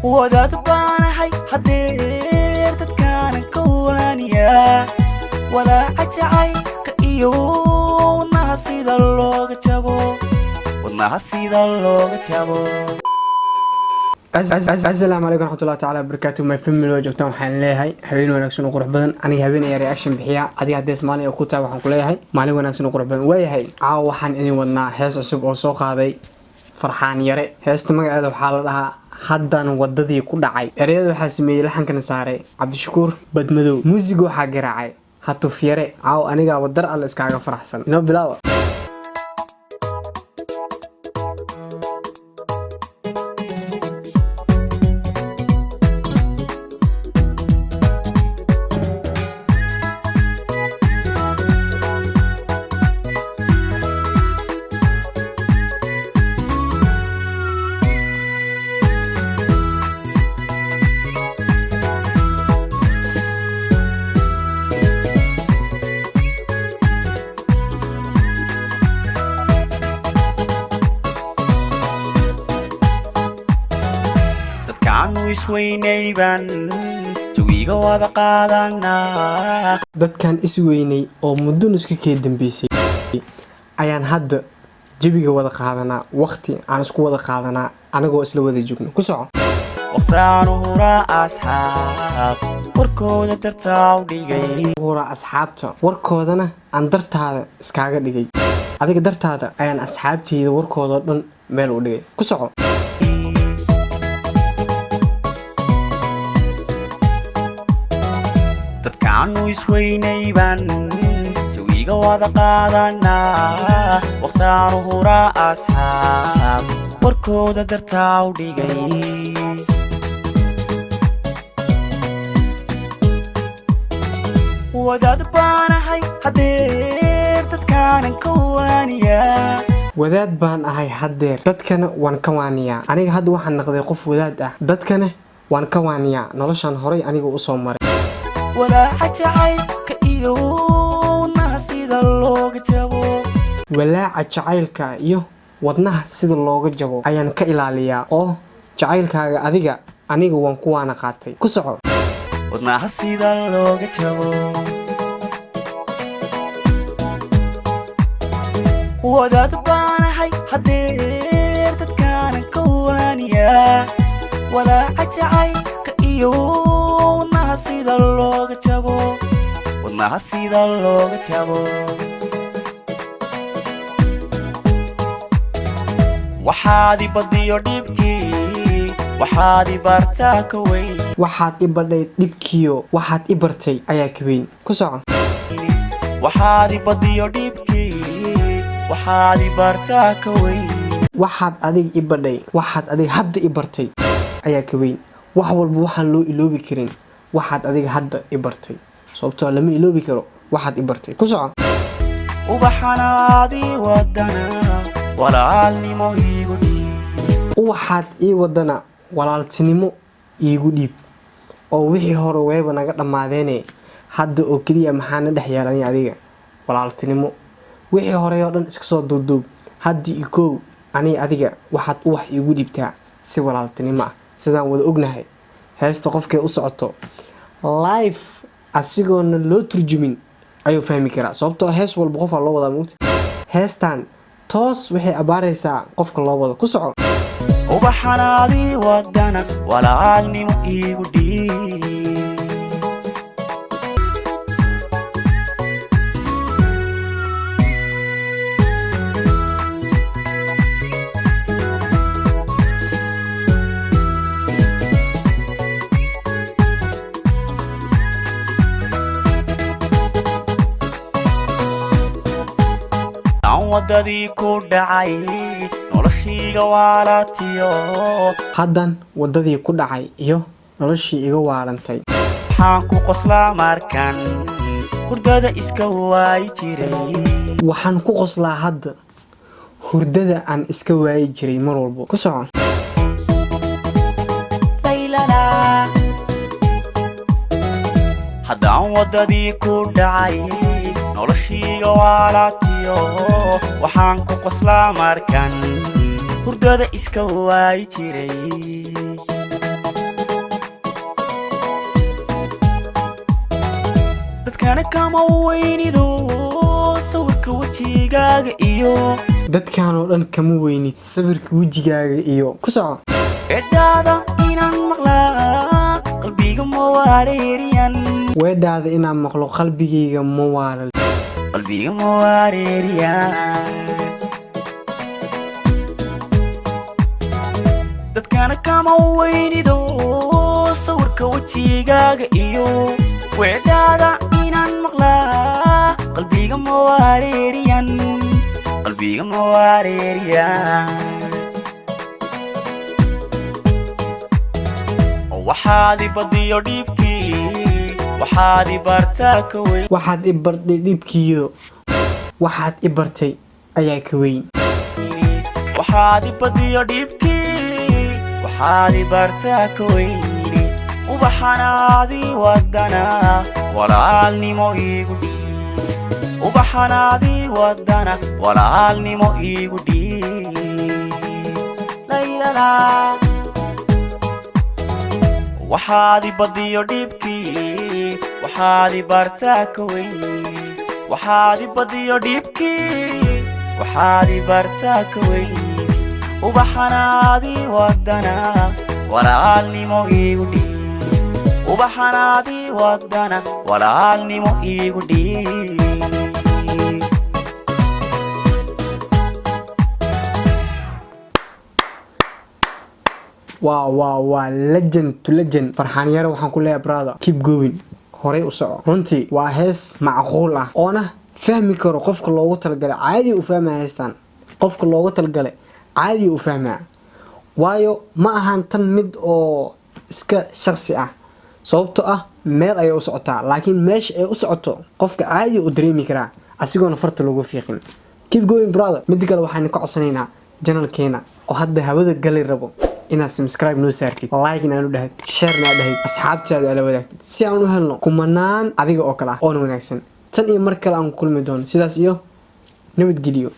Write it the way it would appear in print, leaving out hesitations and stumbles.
wadaad baanahay hadeer dadkaan kawaniya walaaca jacaylka iyo wadnaha sida looga jabo السلام عليكم ورحمة الله تعالى وبركاته. ما فيلم الوجهتنا وحن ليهاي حبيبي وناكسون وقرح بدن أنا هبين رياكشن بحياة عادي هديس مالي وكوتا وحن كليهاي مالي وناكسون وقرح بدن وياهاي عاو وحن إني ودنا هيس عصب أو سوق هذا فرحان يري هيس تمجد هذا بحال لها حدا وددي كل عاي رياض حاسمي لحن كان ساري عبد الشكور بدمدو موسيقو حق راعي حتى في يري عاو أنا جا ودر على إسكاجا فرحسن نو بلاوة كانوا يسوينيبان تويغا وذا قادنا dadkan isweynay oo muddo iska dambeysay ayaan hadda jabiga wada qaadanaa waqti aan isku wada qaadanaa anagoo isla wada joogno ku soco waqtaanu hura asxaab warkooda dartaa u dhigay hura asxaabta warkoodana aan dartaada iskaaga dhigay adiga dartaada ayaan asxaabteyda warkooda dhan meel u dhigay ku soco كانوا يسوينيبان تويغا وذا قادنا واختاروا هرا أصحاب وركودا درتاو ديغي وداد بانهاي حدير دادكان كوانيا wadaad baan ahay hadeer dadkana waan ka waaniyaa aniga hadda waxaan noqday qof wadaad ah dadkana waan ka waaniyaa noloshan horay aniga u soo maray walaaca jacaylka iyo wadnaha sida looga jabo walaaca jacaylka iyo wadnaha sida looga jabo ayaan ka ilaaliyaa oo jacaylkaaga adiga aniga waan ku waana qaatay ku soco wadnaha sida looga jabo wadaad baanahay hadeer dadkaan kawaniya walaaca jacaylka iyo sida looga jabo wadnaha sida looga jabo waxaad ibadiyo dhibkii waxaad ibartaa ka weyn waxaad ibadhay dhibkiyo waxaad ibartay ayaa ka weyn ku soco waxaad ibadiyo dhibkii waxaad ibartaa ka weyn waxaad adig ibadhay waxaad adig hadda ibartay ayaa ka weyn wax walba waxaan loo iloobi karin waxaad adiga hadda ibartay sababtoo lama iloobi karo waxaad ibartay ku soco ubaxanaadii wadana walaalnimo iigu dhiib waxaad ii wadana walaaltinimo iigu dhiib oo wixii hore weeba naga dhamaadeene hadda oo keliya maxaana dhex yeelanay adiga walaaltinimo wixii hore oo dhan iska soo duuduub haddii ikoow aniga adiga waxaad uwax iigu dhiibtaa si walaaltinimo ah sidaan wada ognahay heesta qofkay u socoto live asigoona loo turjumin ayuu fahmi karaa sababtoo hees walba qofaa loo wadaa mugta heestan toos waxay abaaraysaa qofka loo wado ku soco ubaxanaadii wadana walaalnimo iigu dhiib wadadii ku dhacay noloshiiga waalatiyo haddan wadadii ku dhacay iyo noloshii iga waarantay waxaan ku qoslaa markan hurdada iska waayi jiray waxaan ku qoslaa hadda hurdada aan iska waayi jiray mar walba ku soco laylala haddaan wadadii ku dhacay noloshiiga waalatiyo waxaan ku qoslaa markan hurdada iska waayi jiray kama weynido sawirka wajigaaga iyo dadkan oo dhan kama weynid sawirka wajigaaga iyo ku soco edada inaan maqlaa qalbiga ma wareeriyan weedhaada inaan maqlo qalbigayga ma waalal qalbiga ma wareeriyan dadkana kama weynido sawirka wajigaaga iyo weedhaada inaan maqlaa qalbiga ma wareeriyan qalbiga ma wareeriyan waxaad ibadiyo dhibkii waxaad ibartaa ka weyn waxaad ibartay dhibkiyo waxaad ibartay ayaa ka weyn waxaad ibadiyo dhibkii waxaad ibartaa ka weyn ubaxanaadii wadana walaalnimo iigu dhiib ubaxanaadii wadana walaalnimo iigu dhiib laylala waxaad ibadiyo dhibkii waxaad ibartaa ka weyn waxaad ibadiyo dhibkii waxaad ibartaa ka weyn ubaxanaadii wadana walaalnimo iigu dhiib ubaxanaadii wadana walaalnimo iigu dhiib waa legend to legend farxaan yare waxaan ku leeyahay brother keep going horey u soco runtii waa hees macquul ah oona fahmi karo qofka loogu talagalay caadi u fahmaa heestan qofka loogu talagalay caadi u fahmaa waayo ma ahan tan mid oo iska shakhsi ah sababtoo ah meel ayay u socotaa laakiin meesha ay u socoto qofka caadi u dareemi karaa asigoona farta loogu fiiqin keep going brother mid kale waxaan ka codsanaynaa channelkeena oo hadda hawada gali rabo inaad subscribe noo saartid like inaanu dhahid share naa dhahid asxaabtaada ala wadaagtid si aan u helno kumanaan adiga oo kale ah oo wanaagsan tan iyo mar kale aan kulmi doono sidaas iyo nabadgeliyo